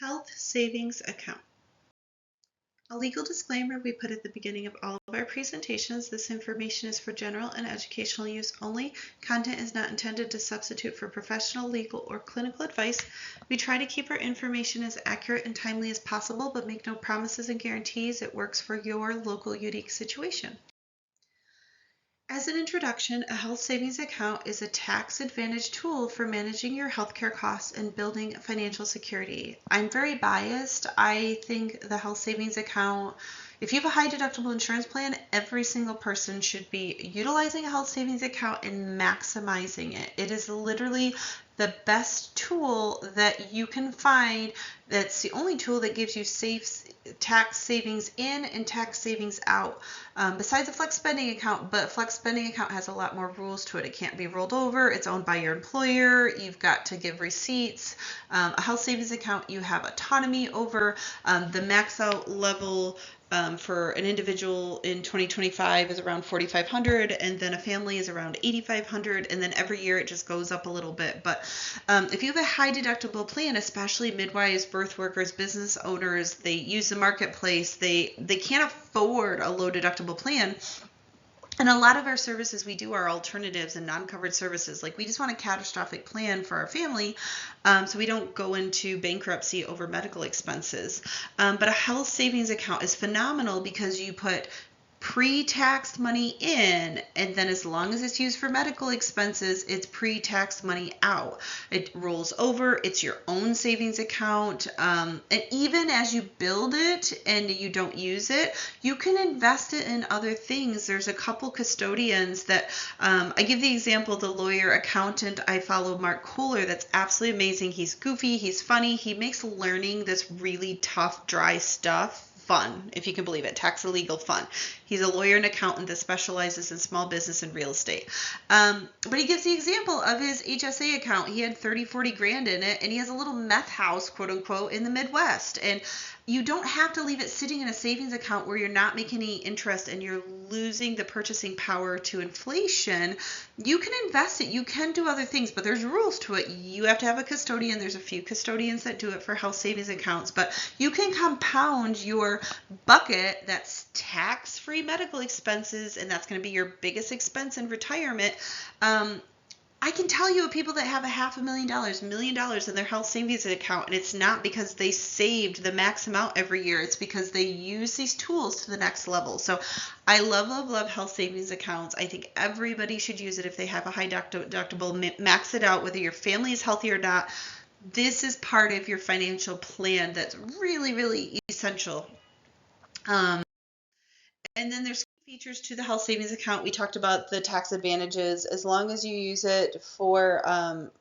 Health savings account. A legal disclaimer we put at the beginning of all of our presentations. This information is for general and educational use only. Content is not intended to substitute for professional, legal, or clinical advice. We try to keep our information as accurate and timely as possible, but make no promises and guarantees it works for your local unique situation. As an introduction, a health savings account is a tax-advantaged tool for managing your healthcare costs and building financial security. I'm very biased. I think the health savings account, if you have a high deductible insurance plan, every single person should be utilizing a health savings account and maximizing it. It is literally the best tool that you can find. That's the only tool that gives you safe tax savings in and tax savings out, besides a flex spending account. But flex spending account has a lot more rules to it. It can't be rolled over. It's owned by your employer. You've got to give receipts. A health savings account you have autonomy over. The max out level for an individual in 2025 is around $4,500, and then a family is around $8,500, and then every year it just goes up a little bit. But if you have a high deductible plan, especially midwives, birth workers, business owners, they use the marketplace, they can't afford a low deductible plan. And a lot of our services we do are alternatives and non-covered services. Like, we just want a catastrophic plan for our family, so we don't go into bankruptcy over medical expenses. But a health savings account is phenomenal because you put pre-taxed money in, and then as long as it's used for medical expenses, it's pre-taxed money out. It rolls over. It's your own savings account. And even as you build it and you don't use it, you can invest it in other things. There's a couple custodians that I give the example, the lawyer accountant I follow, Mark Kohler, that's absolutely amazing. He's goofy, he's funny, he makes learning this really tough, dry stuff fun, if you can believe it, tax legal fun. He's a lawyer and accountant that specializes in small business and real estate. But he gives the example of his HSA account. He had 30, 40 grand in it, and he has a little meth house, quote unquote, in the Midwest. And you don't have to leave it sitting in a savings account where you're not making any interest and you're losing the purchasing power to inflation. You can invest it. You can do other things, but there's rules to it. You have to have a custodian. There's a few custodians that do it for health savings accounts, but you can compound your bucket that's tax-free medical expenses, and that's going to be your biggest expense in retirement. I can tell you of people that have $500,000, $1 million in their health savings account, and it's not because they saved the max amount every year. It's because they use these tools to the next level. So I love health savings accounts. I think everybody should use it if they have a high deductible. Max it out, whether your family is healthy or not. This is part of your financial plan that's really, really essential. And then there's features to the health savings account. We talked about the tax advantages. As long as you use it for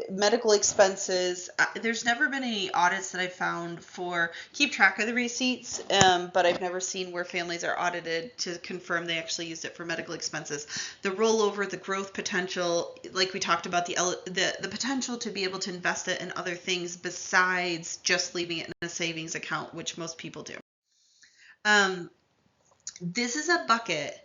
medical expenses, there's never been any audits that I found for keep track of the receipts, but I've never seen where families are audited to confirm they actually used it for medical expenses. The rollover, the growth potential, like we talked about, the potential to be able to invest it in other things besides just leaving it in a savings account, which most people do. This is a bucket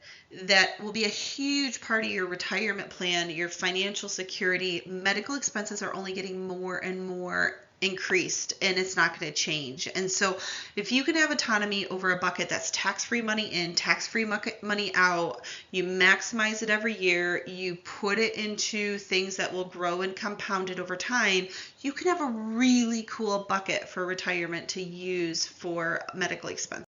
that will be a huge part of your retirement plan, your financial security. Medical expenses are only getting more and more increased, and it's not going to change. And so if you can have autonomy over a bucket that's tax-free money in, tax-free money out, you maximize it every year, you put it into things that will grow and compound it over time, you can have a really cool bucket for retirement to use for medical expenses.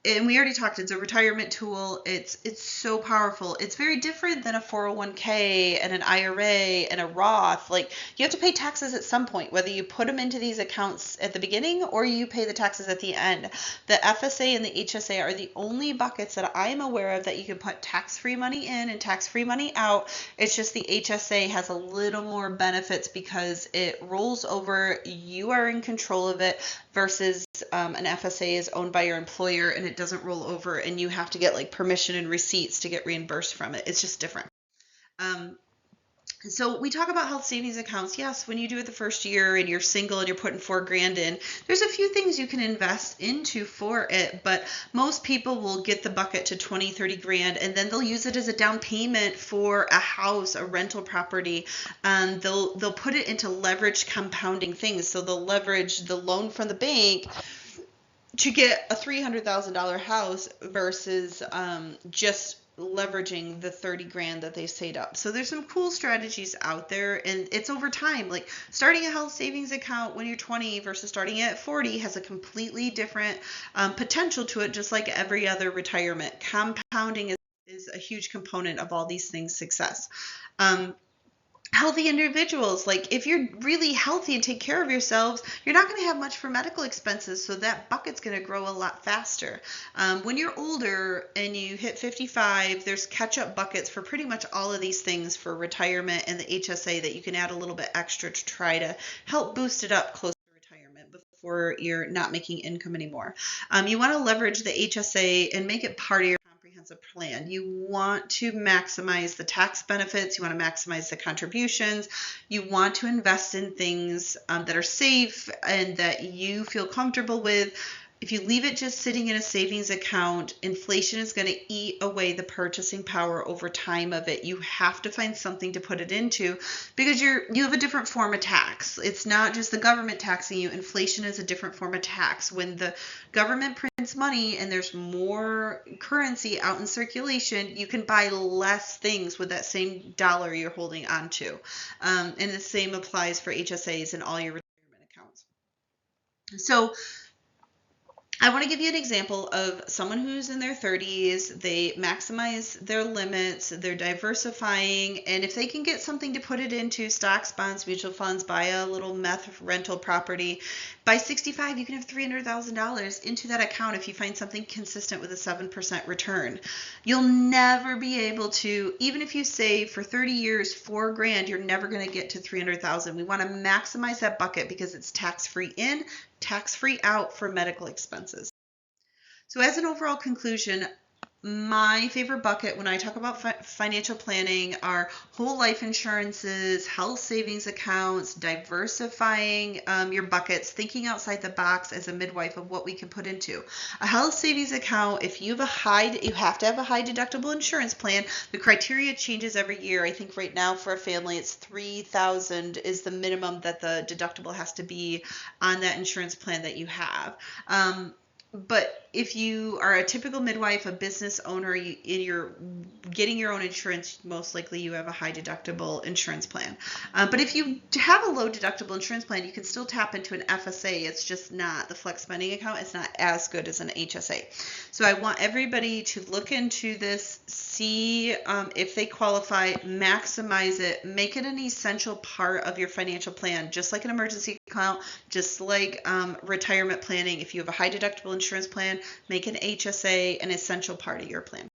And we already talked, it's a retirement tool. It's so powerful. It's very different than a 401k and an IRA and a Roth. Like, you have to pay taxes at some point, whether you put them into these accounts at the beginning or you pay the taxes at the end. The FSA and the HSA are the only buckets that I am aware of that you can put tax-free money in and tax-free money out. It's just the HSA has a little more benefits because it rolls over. You are in control of it versus an FSA is owned by your employer and it doesn't roll over, and you have to get like permission and receipts to get reimbursed from it. It's just different. So we talk about health savings accounts. Yes, when you do it the first year and you're single and you're putting $4,000 in, there's a few things you can invest into for it, but most people will get the bucket to 20, 30 grand, and then they'll use it as a down payment for a house, a rental property. They'll put it into leveraged compounding things. So they'll leverage the loan from the bank to get a $300,000 house versus just leveraging the 30 grand that they saved up. So there's some cool strategies out there, and it's over time. Like starting a health savings account when you're 20 versus starting at 40 has a completely different potential to it, just like every other retirement. Compounding is a huge component of all these things' success. Healthy individuals, like if you're really healthy and take care of yourselves, you're not going to have much for medical expenses, so that bucket's going to grow a lot faster. When you're older and you hit 55, there's catch-up buckets for pretty much all of these things for retirement and the HSA that you can add a little bit extra to try to help boost it up close to retirement before you're not making income anymore. You want to leverage the HSA and make it part of your comprehensive plan. You want to maximize the tax benefits. You want to maximize the contributions. You want to invest in things that are safe and that you feel comfortable with. If you leave it just sitting in a savings account, inflation is going to eat away the purchasing power over time of it. You have to find something to put it into because you have a different form of tax. It's not just the government taxing you. Inflation is a different form of tax. When the government prints money and there's more currency out in circulation, you can buy less things with that same dollar you're holding on to. And the same applies for HSAs and all your retirement accounts. So I want to give you an example of someone who's in their 30s. They maximize their limits, they're diversifying, and if they can get something to put it into, stocks, bonds, mutual funds, buy a little meth rental property, by 65 you can have $300,000 into that account if you find something consistent with a 7% return. You'll never be able to, even if you save for 30 years $4,000, you're never going to get to 300,000. We want to maximize that bucket because it's tax-free in, tax-free out for medical expenses. So as an overall conclusion, my favorite bucket when I talk about financial planning are whole life insurances, health savings accounts, diversifying your buckets, thinking outside the box as a midwife of what we can put into. A health savings account, if you have to have a high deductible insurance plan. The criteria changes every year. I think right now for a family it's $3,000 is the minimum that the deductible has to be on that insurance plan that you have. But if you are a typical midwife, a business owner, you're getting your own insurance, most likely you have a high deductible insurance plan. But if you have a low deductible insurance plan, you can still tap into an FSA. It's just not the flex spending account. It's not as good as an HSA. So I want everybody to look into this, see if they qualify, maximize it, make it an essential part of your financial plan, just like an emergency account, just like retirement planning. If you have a high deductible insurance plan, make an HSA an essential part of your plan.